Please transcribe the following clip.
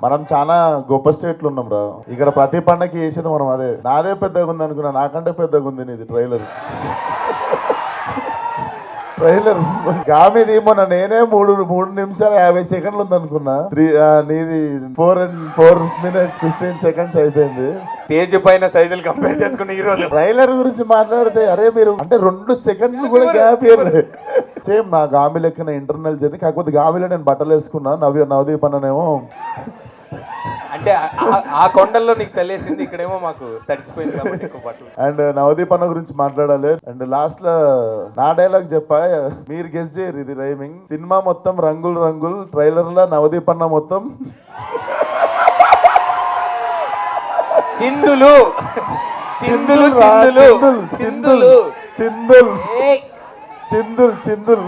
మనం చాలా గొప్ప స్టేట్లు ఉన్నాం రా. ఇక్కడ ప్రతి పండగకి చేసేది మనం అదే. నాదే పెద్దగా ఉంది అనుకున్నా, నాకంటే పెద్దగా ఉంది నీది ట్రైలర్. ట్రైలర్ గామిది మొన్న నేనే 3 నిమిషాలు 50 సెకండ్లు ఉంది అనుకున్నా. నీది 4 minutes 15 seconds అయిపోయింది. స్టేజ్ పైన సైజులు కంపేర్ చేసుకుని ఈ రోజు ట్రైలర్ గురించి మాట్లాడితే అరే మీరు అంటే 2 సెకండ్లు కూడా గ్యాప్ ఇవ్వలేదు. సేమ్ నా గామి లెక్కన ఇంటర్నల్ జర్నీ. కాకపోతే గామిలో నేను బట్టలు వేసుకున్నా, నవదీప్ అన్ననేమో అంటే ఆ కొండల్లో నీకు చల్లేసింది, ఇక్కడేమో మాకు తడిచిపోయింది కాబట్టి ఎక్కువ బట్టలు. అండ్ నవదీప్ అన్న గురించి మాట్లాడాలి. అండ్ లాస్ట్ లో నా డైలాగ్ చెప్పా, మీరు గెస్ చేయరు ఇది రైమింగ్. సినిమా మొత్తం రంగులు రంగులు, ట్రైలర్ లో నవదీప్ అన్న మొత్తం చిందులు చిందులు చిందులు చిందులు చిందుల్ చిందుల్ చిందుల్.